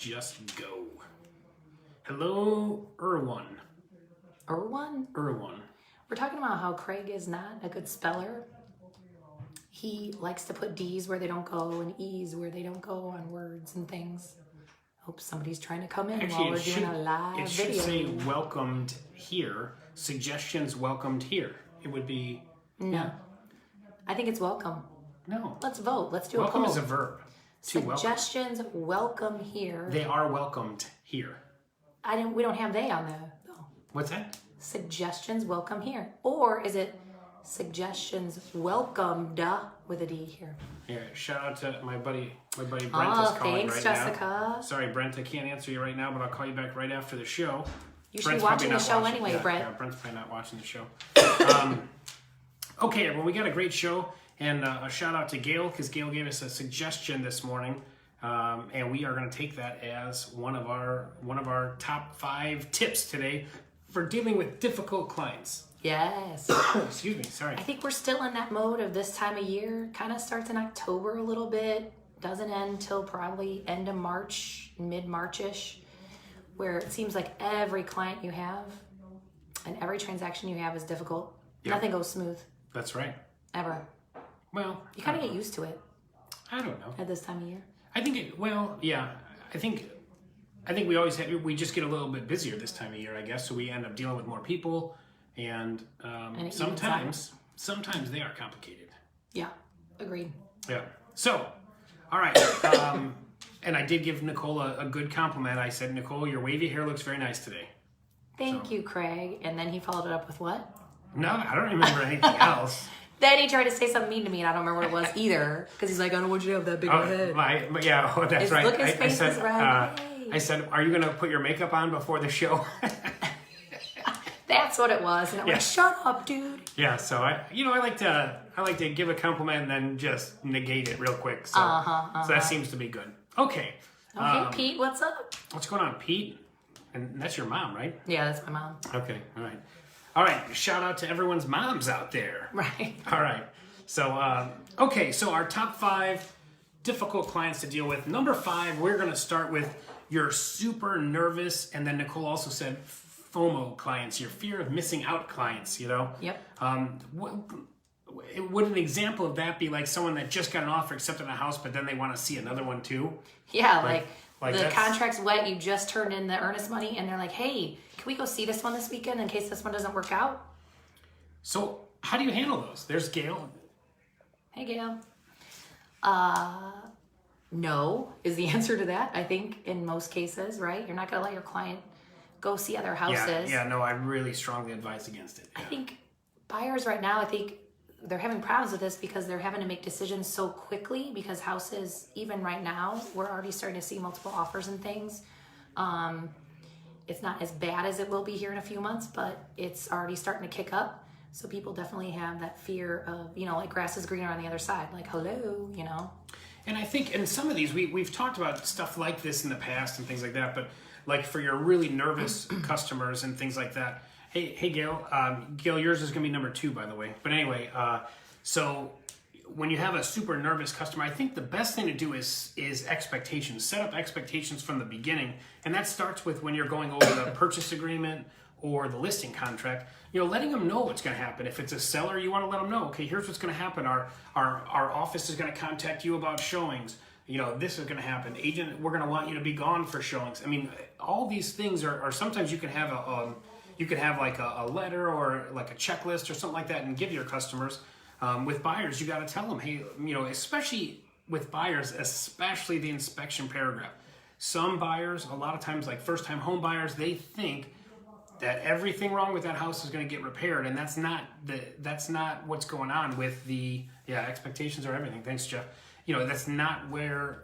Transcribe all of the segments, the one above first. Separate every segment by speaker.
Speaker 1: just go. Hello, Erwan.
Speaker 2: Erwan?
Speaker 1: Erwan.
Speaker 2: We're talking about how Craig is not a good speller. He likes to put D's where they don't go and E's where they don't go on words and things. Hope somebody's trying to come in while we're doing a live video.
Speaker 1: It should say welcomed here. Suggestions welcomed here. It would be...
Speaker 2: No.
Speaker 1: Yeah.
Speaker 2: I think it's welcome.
Speaker 1: No.
Speaker 2: Let's vote. Let's do
Speaker 1: Welcome
Speaker 2: a poll.
Speaker 1: is a verb. To
Speaker 2: Suggestions welcome here.
Speaker 1: They are welcomed here.
Speaker 2: We don't have they on there though.
Speaker 1: What's that?
Speaker 2: Suggestions welcome here. Or is it suggestions welcomed with a D here?
Speaker 1: Yeah, shout out to my buddy Brent is calling
Speaker 2: thanks,
Speaker 1: right
Speaker 2: Jessica.
Speaker 1: now. Sorry, Brent, I can't answer you right now, but I'll call you back right after the show.
Speaker 2: You should be watching the show anyway,
Speaker 1: yeah,
Speaker 2: Brent.
Speaker 1: Yeah, Brent's probably not watching the show. Okay, everyone, we got a great show, and a shout out to Gail, because Gail gave us a suggestion this morning, and we are going to take that as one of our top 5 tips today for dealing with difficult clients.
Speaker 2: Yes.
Speaker 1: Excuse me, sorry.
Speaker 2: I think we're still in that mode of this time of year. Kind of starts in October a little bit. Doesn't end till probably end of March, mid-March-ish, where it seems like every client you have and every transaction you have is difficult.
Speaker 1: Yep.
Speaker 2: Nothing goes smooth.
Speaker 1: That's right.
Speaker 2: Ever.
Speaker 1: Well,
Speaker 2: You kind of get used to it
Speaker 1: I don't know.
Speaker 2: at this time of year.
Speaker 1: I think I think we just get a little bit busier this time of year, I guess. So we end up dealing with more people, and
Speaker 2: it
Speaker 1: sometimes they are complicated.
Speaker 2: Yeah, agreed.
Speaker 1: Yeah. So, all right. And I did give Nicole a good compliment. I said, Nicole, your wavy hair looks very nice today.
Speaker 2: Thank you, Craig. And then he followed it up with what?
Speaker 1: No, I don't remember anything else.
Speaker 2: Then he tried to say something mean to me, and I don't remember what it was either. Because he's like, I don't want you to have that big of a head.
Speaker 1: That's
Speaker 2: His
Speaker 1: right.
Speaker 2: look, his face is red.
Speaker 1: I said, are you going to put your makeup on before the show?
Speaker 2: That's what it was. And I'm like, shut up, dude.
Speaker 1: Yeah, so I like to give a compliment and then just negate it real quick. So, so that seems to be good. Okay.
Speaker 2: Okay, Pete, what's up?
Speaker 1: What's going on, Pete? And that's your mom, right?
Speaker 2: Yeah, that's my mom.
Speaker 1: Okay, all right. Shout out to everyone's moms out there.
Speaker 2: Right.
Speaker 1: All right. So, so our top 5 difficult clients to deal with. Number 5, we're going to start with your super nervous, and then Nicole also said FOMO clients, your fear of missing out clients,
Speaker 2: Yep.
Speaker 1: Would an example of that be like someone that just got an offer, accepted a house, but then they want to see another one too?
Speaker 2: Yeah,
Speaker 1: like
Speaker 2: the contract's wet, you just turned in the earnest money, and they're like, hey, can we go see this one this weekend in case this one doesn't work out?
Speaker 1: So how do you handle those? There's Gail.
Speaker 2: Hey, Gail. No is the answer to that, I think, in most cases, right? You're not going to let your client go see other houses.
Speaker 1: Yeah, no, I really strongly advise against it. Yeah.
Speaker 2: I think buyers right now, they're having problems with this because they're having to make decisions so quickly because houses, even right now, we're already starting to see multiple offers and things. It's not as bad as it will be here in a few months, but it's already starting to kick up. So people definitely have that fear of, like grass is greener on the other side. Like, hello,
Speaker 1: And I think in some of these, we've talked about stuff like this in the past and things like that, but like for your really nervous customers and things like that. Hey, Gail. Gail, yours is going to be number 2, by the way. But anyway, so when you have a super nervous customer, I think the best thing to do is expectations. Set up expectations from the beginning. And that starts with when you're going over the purchase agreement or the listing contract, letting them know what's going to happen. If it's a seller, you want to let them know, okay, here's what's going to happen. Our office is going to contact you about showings. This is going to happen. Agent, we're going to want you to be gone for showings. I mean, all these things are sometimes you can have like a letter or like a checklist or something like that and give your customers. With buyers, you got to tell them, hey, especially with buyers, especially the inspection paragraph. Some buyers, a lot of times, like first-time home buyers, they think that everything wrong with that house is going to get repaired, and that's not what's going on with the expectations are everything. Thanks, Jeff. That's not where.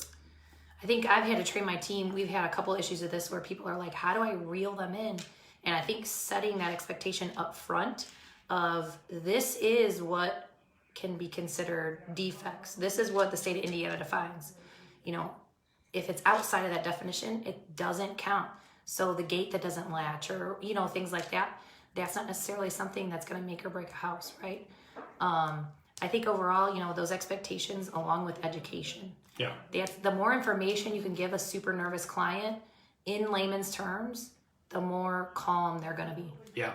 Speaker 2: I think I've had to train my team. We've had a couple issues with this where people are like, how do I reel them in? And I think setting that expectation up front of this is what can be considered defects. This is what the state of Indiana defines. If it's outside of that definition, it doesn't count. So the gate that doesn't latch or, things like that, that's not necessarily something that's going to make or break a house, right? I think overall, those expectations along with education.
Speaker 1: Yeah.
Speaker 2: The more information you can give a super nervous client in layman's terms, the more calm they're going to be.
Speaker 1: Yeah.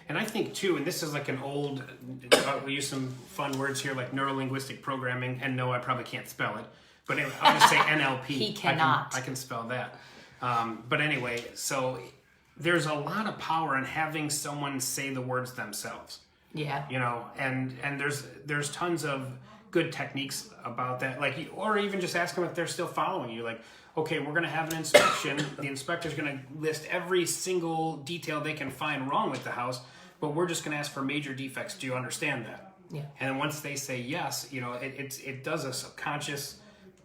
Speaker 1: And I think too, and this is like an old, we use some fun words here like neuro-linguistic programming, and no, I probably can't spell it, but anyway, I'll just say NLP.
Speaker 2: He cannot.
Speaker 1: I can spell that. But anyway, so there's a lot of power in having someone say the words themselves.
Speaker 2: Yeah.
Speaker 1: And there's tons of good techniques about that, like, or even just ask them if they're still following you. Like, okay, we're going to have an inspection. The inspector's going to list every single detail they can find wrong with the house, but we're just going to ask for major defects. Do you understand that?
Speaker 2: Yeah.
Speaker 1: And then once they say yes, it does a subconscious,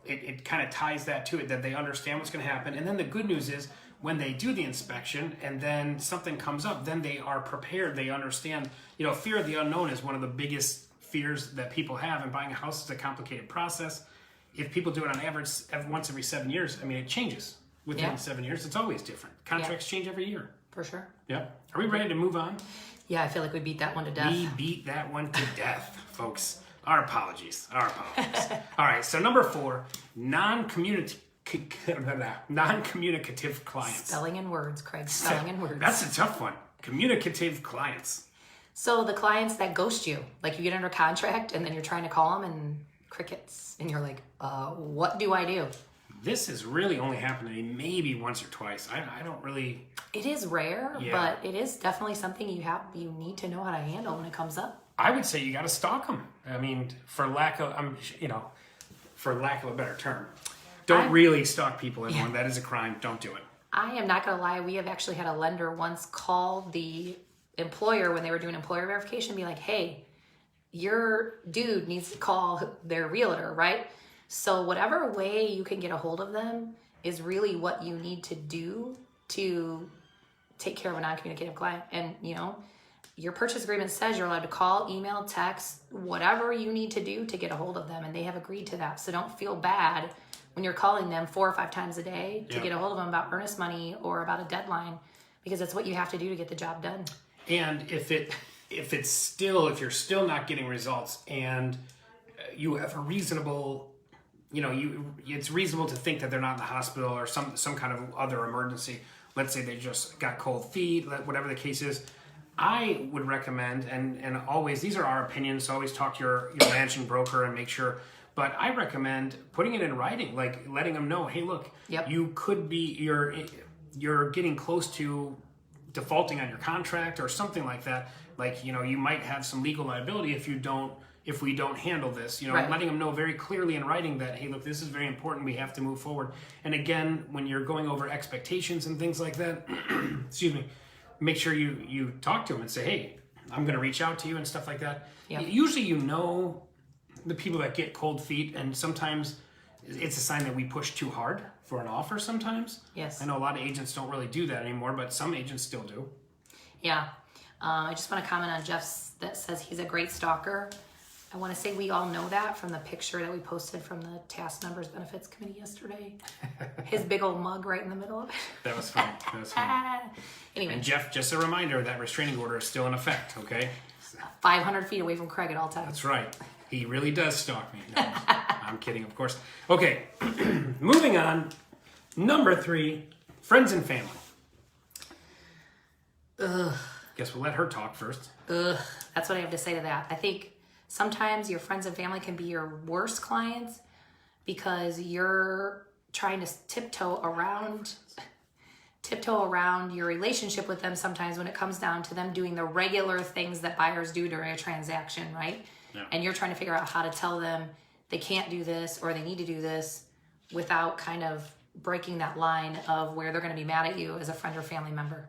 Speaker 1: it kind of ties that to it, that they understand what's going to happen. And then the good news is when they do the inspection and then something comes up, then they are prepared. They understand, fear of the unknown is one of the biggest fears that people have, and buying a house is a complicated process. If people do it on average once every 7 years, it changes within 7 years. It's always different. Contracts change every year.
Speaker 2: For sure.
Speaker 1: Yeah. Are we ready to move on?
Speaker 2: Yeah, I feel like we beat that one to death.
Speaker 1: We beat that one to death, folks. Our apologies. All right, so number 4, non-communicative clients.
Speaker 2: Spelling and words, Craig. Spelling and words.
Speaker 1: That's a tough one. Communicative clients.
Speaker 2: So the clients that ghost you, like you get under contract and then you're trying to call them and crickets, and you're like, what do I do?
Speaker 1: This has really only happened to me maybe once or twice. I don't really...
Speaker 2: It is rare, but it is definitely something you need to know how to handle when it comes up.
Speaker 1: I would say you got to stalk them. For lack of a better term. Don't really stalk people, everyone. That is a crime. Don't do it.
Speaker 2: I am not going to lie. We have actually had a lender once call the employer when they were doing employer verification, be like, hey, your dude needs to call their realtor, right? So whatever way you can get a hold of them is really what you need to do to take care of a non-communicative client. And, your purchase agreement says you're allowed to call, email, text, whatever you need to do to get a hold of them. And they have agreed to that. So don't feel bad when you're calling them 4 or 5 times a day to get a hold of them about earnest money or about a deadline, because it's what you have to do to get the job done. And if you're still not getting results and you have a reasonable, it's reasonable to think that they're not in the hospital or some kind of other emergency. Let's say they just got cold feet, whatever the case is. I would recommend, and always, these are our opinions, so always talk to your managing broker and make sure, but I recommend putting it in writing, like letting them know, hey, look, you could be, you're getting close to defaulting on your contract or something like that. Like, you might have some legal liability if we don't handle this, right.
Speaker 1: Letting them know very clearly in writing that, hey, look, this is very important. We have to move forward. And again, when you're going over expectations and things like that, excuse me, make sure you talk to them and say, hey, I'm going to reach out to you and stuff like that.
Speaker 2: Yep.
Speaker 1: Usually, the people that get cold feet, and sometimes it's a sign that we push too hard for an offer sometimes.
Speaker 2: Yes.
Speaker 1: I know a lot of agents don't really do that anymore, but some agents still do.
Speaker 2: Yeah. I just want to comment on Jeff's that says he's a great stalker. I want to say we all know that from the picture that we posted from the Task Numbers Benefits Committee yesterday. His big old mug right in the middle of it.
Speaker 1: That was fun.
Speaker 2: Anyway.
Speaker 1: And Jeff, just a reminder, that restraining order is still in effect, okay?
Speaker 2: 500 feet away from Craig at all times.
Speaker 1: That's right. He really does stalk me. No, I'm kidding, of course. Okay, moving on. Number 3, friends and family.
Speaker 2: Ugh.
Speaker 1: Guess we'll let her talk first.
Speaker 2: Ugh. That's what I have to say to that. I think sometimes your friends and family can be your worst clients because you're trying to tiptoe around your relationship with them sometimes when it comes down to them doing the regular things that buyers do during a transaction, right?
Speaker 1: Yeah.
Speaker 2: And you're trying to figure out how to tell them they can't do this or they need to do this without kind of breaking that line of where they're going to be mad at you as a friend or family member.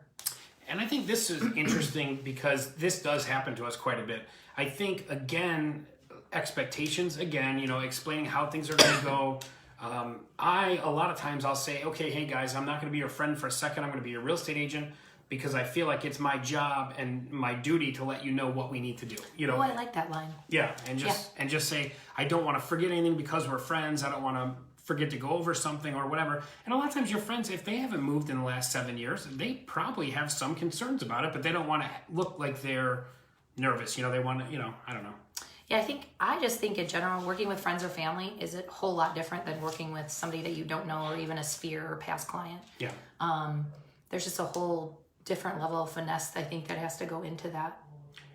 Speaker 1: And I think this is interesting because this does happen to us quite a bit. I think, again, expectations, explaining how things are going to go. A lot of times I'll say, okay, hey guys, I'm not going to be your friend for a second. I'm going to be your real estate agent because I feel like it's my job and my duty to let you know what we need to do.
Speaker 2: Oh, I like that line.
Speaker 1: Yeah, and just say, I don't want to forget anything because we're friends. I don't want to forget to go over something or whatever. And a lot of times your friends, if they haven't moved in the last 7 years, they probably have some concerns about it, but they don't want to look like they're nervous. They want to, I don't know.
Speaker 2: Yeah, I just think in general, working with friends or family is a whole lot different than working with somebody that you don't know or even a sphere or past client.
Speaker 1: Yeah.
Speaker 2: There's just a whole different level of finesse, I think, that has to go into that.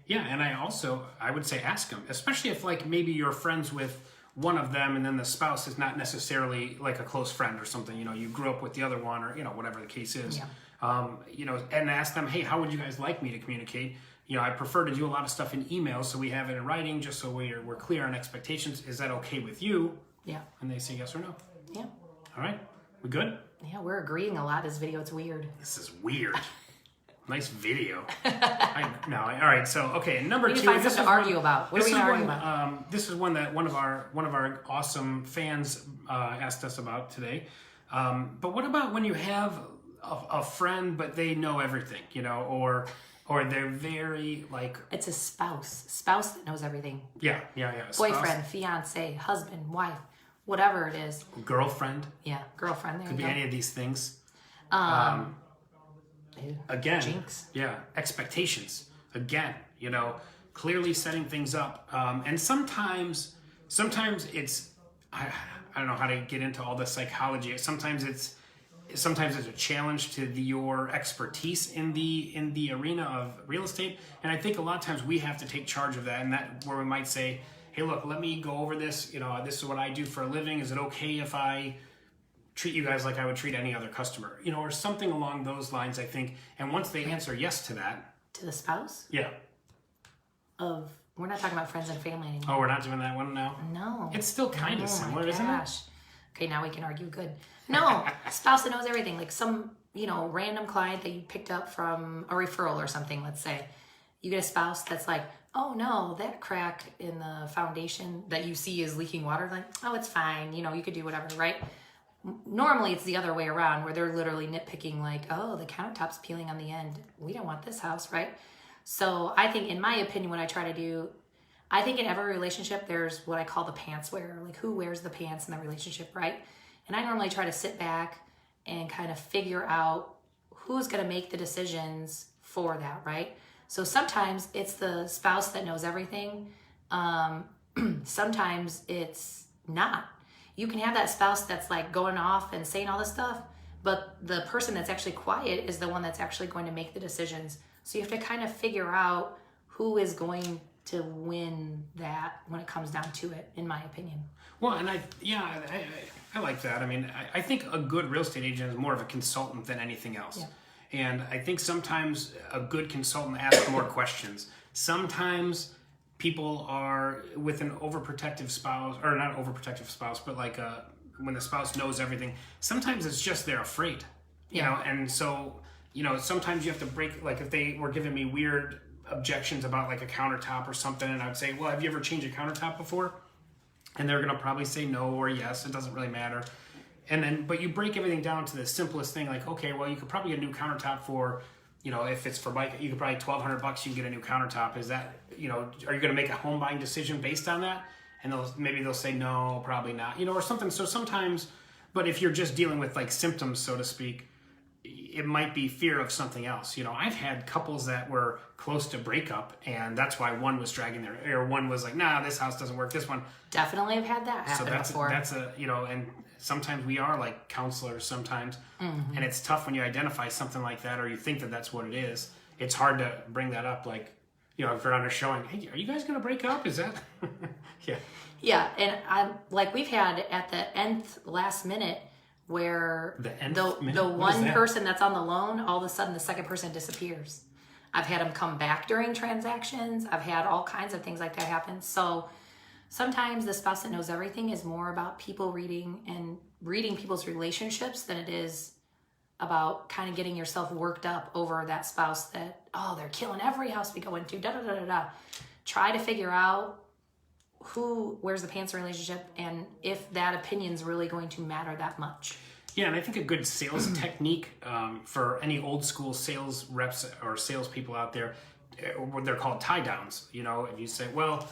Speaker 1: Yeah, and I would say ask them, especially if like maybe you're friends with one of them and then the spouse is not necessarily like a close friend or something, you grew up with the other one or, whatever the case is.
Speaker 2: Yeah.
Speaker 1: And ask them, hey, how would you guys like me to communicate? I prefer to do a lot of stuff in email so we have it in writing just so we're clear on expectations. Is that okay with you?
Speaker 2: Yeah.
Speaker 1: And they say yes or no.
Speaker 2: Yeah.
Speaker 1: All right. We good?
Speaker 2: Yeah, we're agreeing a lot this video. It's weird.
Speaker 1: This is weird. Nice video. All right. So, okay, number
Speaker 2: We
Speaker 1: two.
Speaker 2: need to find something to argue about. What are we going to argue about?
Speaker 1: This is one that one of our awesome fans asked us about today. But what about when you have a friend, but they know everything, or they're very like...
Speaker 2: It's a spouse that knows everything.
Speaker 1: Yeah.
Speaker 2: Boyfriend, fiance, husband, wife, whatever it is.
Speaker 1: Girlfriend.
Speaker 2: Yeah, girlfriend. There
Speaker 1: Could be
Speaker 2: you go.
Speaker 1: any of these things.
Speaker 2: Ew.
Speaker 1: Again,
Speaker 2: Jinx.
Speaker 1: Yeah, expectations. Again, clearly setting things up. And sometimes it's, I don't know how to get into all the psychology. Sometimes it's a challenge to your expertise in the arena of real estate. And I think a lot of times we have to take charge of that, and that where we might say, hey, look, let me go over this. This is what I do for a living. Is it okay if I treat you guys like I would treat any other customer, or something along those lines, I think. And once they answer yes to that.
Speaker 2: To the spouse?
Speaker 1: Yeah.
Speaker 2: We're not talking about friends and family anymore.
Speaker 1: Oh, we're not doing that one now?
Speaker 2: No.
Speaker 1: It's still kind of similar, isn't it?
Speaker 2: Okay, now we can argue good. No, spouse that knows everything. Like some, random client that you picked up from a referral or something, let's say. You get a spouse that's like, oh no, that crack in the foundation that you see is leaking water. Like, oh, it's fine. You could do whatever, right? Normally it's the other way around where they're literally nitpicking like, oh, the countertop's peeling on the end. We don't want this house, right? So I think, in my opinion, what I try to do, I think in every relationship, there's what I call the pants wearer, like who wears the pants in the relationship, right? And I normally try to sit back and kind of figure out who's going to make the decisions for that, right? So sometimes it's the spouse that knows everything. Sometimes it's not. You can have that spouse that's like going off and saying all this stuff, but the person that's actually quiet is the one that's actually going to make the decisions. So you have to kind of figure out who is going to win that when it comes down to it, in my opinion.
Speaker 1: Well, and I like that. I mean, I think a good real estate agent is more of a consultant than anything else.
Speaker 2: Yeah.
Speaker 1: And I think sometimes a good consultant asks more questions. Sometimes people are with an overprotective spouse, or not overprotective spouse, but like when the spouse knows everything, sometimes it's just they're afraid, and so, sometimes you have to break, like if they were giving me weird objections about like a countertop or something, and I'd say, well, have you ever changed a countertop before? And they're going to probably say no or yes, it doesn't really matter. And then, but you break everything down to the simplest thing, like, okay, well, you could probably get a new countertop for, if it's for bike, you could probably $1,200, you can get a new countertop. Is that, are you going to make a home buying decision based on that? And maybe they'll say no, probably not, or something. So sometimes, but if you're just dealing with like symptoms, so to speak, it might be fear of something else. I've had couples that were close to breakup, and that's why one was dragging or one was like, nah, this house doesn't work. This one.
Speaker 2: Definitely have had that happen before.
Speaker 1: That's and sometimes we are like counselors sometimes, and it's tough when you identify something like that, or you think that that's what it is. It's hard to bring that up, like, if you're on a showing, hey, are you guys going to break up? Is that? Yeah.
Speaker 2: Yeah, and I'm like, we've had at the nth last minute where the one person that's on the loan, all of a sudden the second person disappears. I've had them come back during transactions. I've had all kinds of things like that happen. So sometimes the spouse that knows everything is more about people reading people's relationships than it is about kind of getting yourself worked up over that spouse that, oh, they're killing every house we go into, da-da-da-da-da. Try to figure out who wears the pants relationship and if that opinion's really going to matter that much.
Speaker 1: Yeah, and I think a good sales technique for any old school sales reps or salespeople out there, they're called tie downs. If you say, well,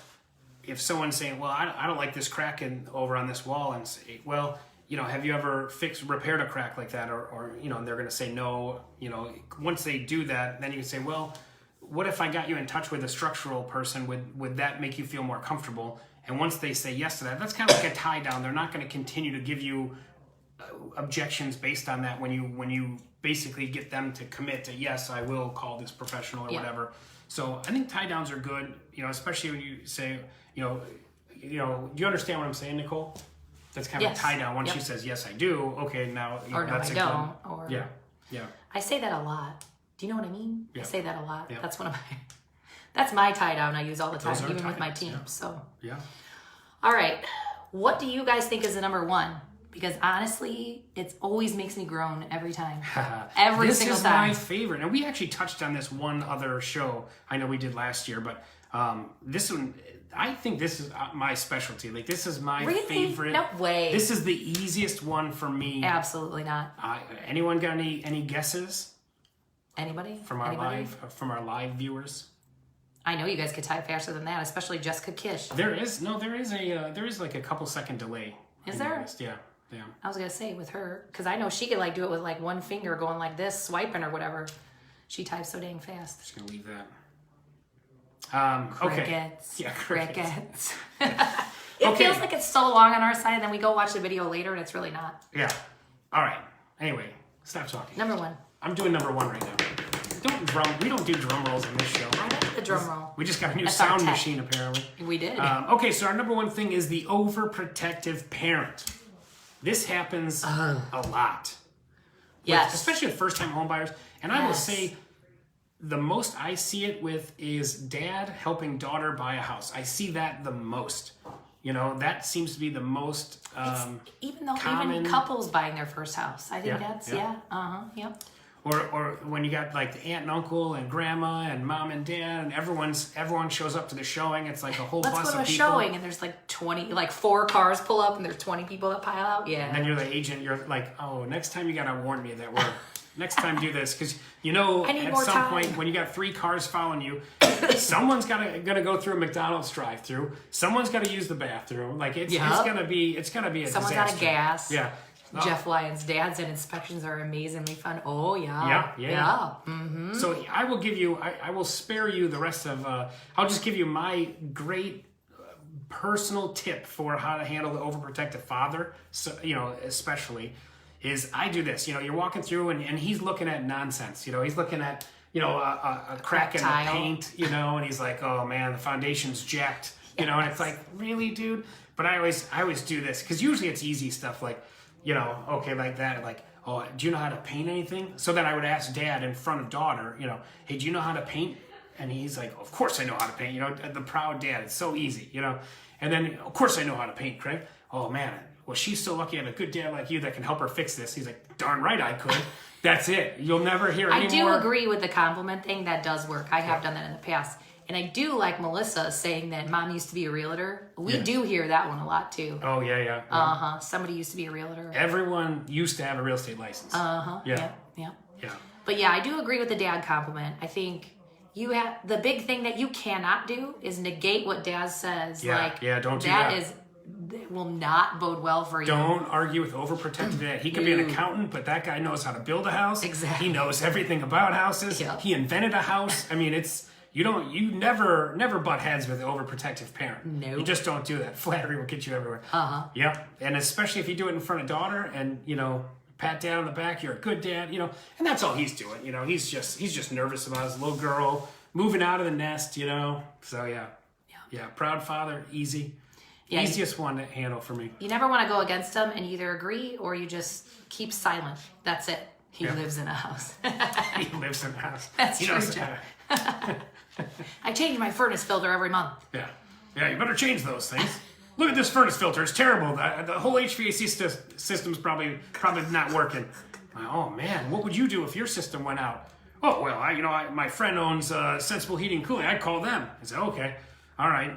Speaker 1: if someone's saying, well, I don't like this crack over on this wall, and say, well, have you ever repaired a crack like that? Or and they're going to say no. Once they do that, then you say, well, what if I got you in touch with a structural person? Would that make you feel more comfortable? And once they say yes to that, that's kind of like a tie down. They're not going to continue to give you objections based on that when you basically get them to commit to, yes, I will call this professional or whatever. So I think tie downs are good, especially when you say, do you understand what I'm saying, Nicole? That's kind of a tie down. Once she says, yes, I do. Okay, now
Speaker 2: or no,
Speaker 1: that's
Speaker 2: I don't. Or
Speaker 1: yeah.
Speaker 2: I say that a lot. Do you know what I mean?
Speaker 1: Yeah.
Speaker 2: I say that a lot.
Speaker 1: Yeah.
Speaker 2: That's my tie down I use all the time,
Speaker 1: Those are
Speaker 2: even with my
Speaker 1: tie-downs,
Speaker 2: team. So
Speaker 1: Yeah.
Speaker 2: all right. What do you guys think is the number one? Because honestly, it always makes me groan every time. Every single time.
Speaker 1: This is my favorite. And we actually touched on this one other show I know we did last year, but this one, I think this is my specialty. Like, this is my favorite.
Speaker 2: No way.
Speaker 1: This is the easiest one for me.
Speaker 2: Absolutely not.
Speaker 1: Anyone got any guesses
Speaker 2: Anybody?
Speaker 1: from our live viewers?
Speaker 2: I know you guys could type faster than that, especially Jessica Kish.
Speaker 1: There is like a couple second delay.
Speaker 2: Is there?
Speaker 1: Yeah. Yeah.
Speaker 2: I was gonna say with her, because I know she could like do it with like one finger going like this, swiping or whatever. She types so dang fast.
Speaker 1: Just gonna leave that.
Speaker 2: Crickets.
Speaker 1: Okay. Yeah,
Speaker 2: crickets. It feels like it's so long on our side, and then we go watch the video later, and it's really not.
Speaker 1: Yeah. All right. Anyway, stop talking.
Speaker 2: Number one.
Speaker 1: I'm doing number one right now. We don't do drum rolls in this show.
Speaker 2: I like the drum roll.
Speaker 1: We just got a new
Speaker 2: That's our
Speaker 1: sound
Speaker 2: tech.
Speaker 1: machine, apparently.
Speaker 2: We did.
Speaker 1: Okay, so our number one thing is the overprotective parent. This happens a lot.
Speaker 2: Yes.
Speaker 1: Especially with first-time homebuyers. And I will
Speaker 2: Yes.
Speaker 1: say, the most I see it with is dad helping daughter buy a house. I see that the most. That seems to be the most
Speaker 2: even
Speaker 1: common.
Speaker 2: couples buying their first house. I think
Speaker 1: Yeah.
Speaker 2: Yep.
Speaker 1: Or when you got like the aunt and uncle and grandma and mom and dad and everyone shows up to the showing. It's like a whole
Speaker 2: Let's
Speaker 1: bus
Speaker 2: go to
Speaker 1: of
Speaker 2: a
Speaker 1: people.
Speaker 2: showing and there's like 20, like 4 cars pull up and there's 20 people that pile out. Yeah.
Speaker 1: And then you're the agent. You're like, oh, next time you gotta warn me that next time do this, because
Speaker 2: I need
Speaker 1: at
Speaker 2: more
Speaker 1: some
Speaker 2: time.
Speaker 1: point when you got 3 cars following you, someone's gonna go through a McDonald's drive-through. Someone's gotta use the bathroom. Like it's gonna be a
Speaker 2: Someone's
Speaker 1: disaster.
Speaker 2: out of gas.
Speaker 1: Yeah.
Speaker 2: Jeff Lyons' dads and inspections are amazingly fun. Oh yeah.
Speaker 1: Yeah.
Speaker 2: Mm-hmm.
Speaker 1: So I will give you. I will spare you the rest of. I'll just give you my great personal tip for how to handle the overprotective father. So especially, is I do this. You're walking through and he's looking at nonsense. He's looking at a crack in the
Speaker 2: tile.
Speaker 1: paint. And he's like, oh man, the foundation's jacked. And it's like, really, dude. But I always do this because usually it's easy stuff like. Okay, like that, like, oh, do you know how to paint anything? So then I would ask dad in front of daughter, hey, do you know how to paint? And he's like, of course I know how to paint, the proud dad, it's so easy, And then, of course I know how to paint, Craig. Oh man, well, she's so lucky to have a good dad like you that can help her fix this. He's like, darn right I could. That's it. You'll never hear any
Speaker 2: I do
Speaker 1: more.
Speaker 2: agree with the compliment thing. That does work. I have done that in the past. And I do like Melissa saying that mom used to be a realtor. We do hear that one a lot too.
Speaker 1: Oh, yeah.
Speaker 2: Somebody used to be a realtor.
Speaker 1: Everyone used to have a real estate license.
Speaker 2: Yeah. But yeah, I do agree with the dad compliment. I think the big thing that you cannot do is negate what dad says.
Speaker 1: Don't do that.
Speaker 2: That will not bode well for you.
Speaker 1: Don't argue with overprotective dad. He could be an accountant, but that guy knows how to build a house.
Speaker 2: Exactly.
Speaker 1: He knows everything about houses.
Speaker 2: Yep.
Speaker 1: He invented a house. I mean, you never butt heads with an overprotective parent.
Speaker 2: Nope.
Speaker 1: You just don't do that. Flattery will get you everywhere. Yep. And especially if you do it in front of daughter and, pat dad on the back, you're a good dad, and that's all he's doing. He's just nervous about his little girl moving out of the nest, So yeah. Proud father, easy.
Speaker 2: Yeah,
Speaker 1: Easiest one to handle for me.
Speaker 2: You never want to go against him and either agree or you just keep silent. That's it. He lives in a house.
Speaker 1: He lives in a house.
Speaker 2: That's
Speaker 1: He
Speaker 2: true,
Speaker 1: knows
Speaker 2: Jeff.
Speaker 1: that.
Speaker 2: I change my furnace filter every month.
Speaker 1: Yeah, you better change those things. Look at this furnace filter; it's terrible. The whole HVAC system's probably not working. Oh man, what would you do if your system went out? Oh well, my friend owns Sensible Heating and Cooling. I'd call them. I said, okay, all right.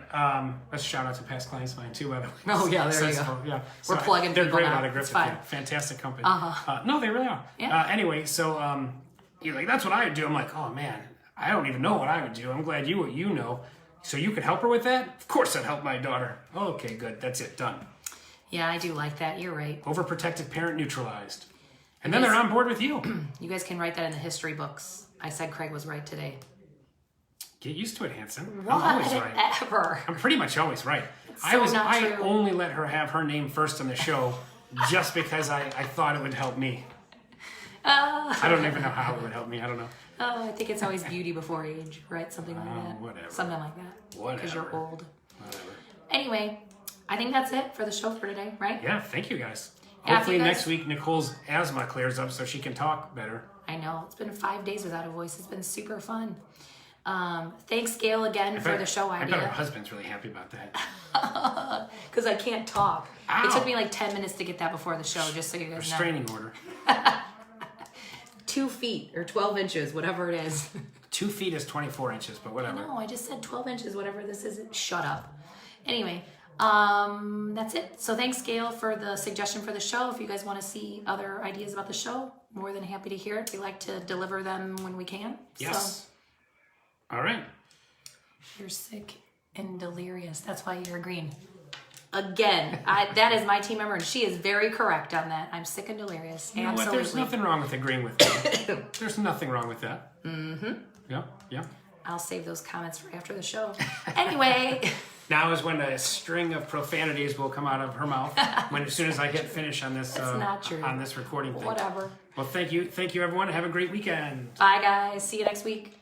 Speaker 1: Let's shout out to past clients of mine too, by the way.
Speaker 2: Oh yeah, there
Speaker 1: Sensible,
Speaker 2: you go.
Speaker 1: Yeah,
Speaker 2: We're plugging
Speaker 1: they're
Speaker 2: people
Speaker 1: great
Speaker 2: now.
Speaker 1: out of
Speaker 2: It's
Speaker 1: Griffith.
Speaker 2: fine.
Speaker 1: Yeah, fantastic company.
Speaker 2: Uh-huh.
Speaker 1: No, they really are.
Speaker 2: Yeah.
Speaker 1: Anyway, so you're like, that's what I would do. I'm like, oh man, I don't even know what I would do. I'm glad you know. So you could help her with that? Of course I'd help my daughter. Okay, good. That's it. Done.
Speaker 2: Yeah, I do like that. You're right.
Speaker 1: Overprotective parent neutralized. And then they're on board with you.
Speaker 2: You guys can write that in the history books. I said Craig was right today.
Speaker 1: Get used to it, Hanson. I'm always right.
Speaker 2: Whatever.
Speaker 1: I'm pretty much always right.
Speaker 2: so not
Speaker 1: I
Speaker 2: true.
Speaker 1: only let her have her name first on the show just because I thought it would help me. I don't even know how it would help me. I don't know.
Speaker 2: Oh, I think it's always beauty before age, right? Something like that.
Speaker 1: Whatever.
Speaker 2: Something like that.
Speaker 1: Whatever.
Speaker 2: Because you're old.
Speaker 1: Whatever.
Speaker 2: Anyway, I think that's it for the show for today, right?
Speaker 1: Yeah, thank you guys.
Speaker 2: Yeah,
Speaker 1: Hopefully
Speaker 2: if you guys-
Speaker 1: next week Nicole's asthma clears up so she can talk better.
Speaker 2: I know. It's been 5 days without a voice. It's been super fun. Thanks, Gail, again for the show
Speaker 1: I bet her
Speaker 2: idea.
Speaker 1: husband's really happy about that.
Speaker 2: Because I can't talk.
Speaker 1: Ow.
Speaker 2: It took me like 10 minutes to get that before the show, just so you guys know.
Speaker 1: Restraining order.
Speaker 2: 2 feet or 12 inches, whatever it is.
Speaker 1: 2 feet is 24 inches, but whatever.
Speaker 2: No, I just said 12 inches, whatever this is. Shut up. Anyway, that's it. So thanks, Gail, for the suggestion for the show. If you guys want to see other ideas about the show, more than happy to hear it. We like to deliver them when we can.
Speaker 1: Yes.
Speaker 2: So
Speaker 1: All right.
Speaker 2: you're sick and delirious. That's why you're green. Again, that is my team member, and she is very correct on that. I'm sick and delirious.
Speaker 1: You know what?
Speaker 2: Absolutely.
Speaker 1: There's nothing wrong with agreeing with me. There's nothing wrong with that. Mm-hmm. Yeah.
Speaker 2: I'll save those comments for after the show. Anyway.
Speaker 1: Now is when a string of profanities will come out of her mouth as soon as I get finished on this
Speaker 2: not true.
Speaker 1: on this recording thing.
Speaker 2: Whatever.
Speaker 1: Well, thank you everyone. Have a great weekend.
Speaker 2: Bye, guys. See you next week.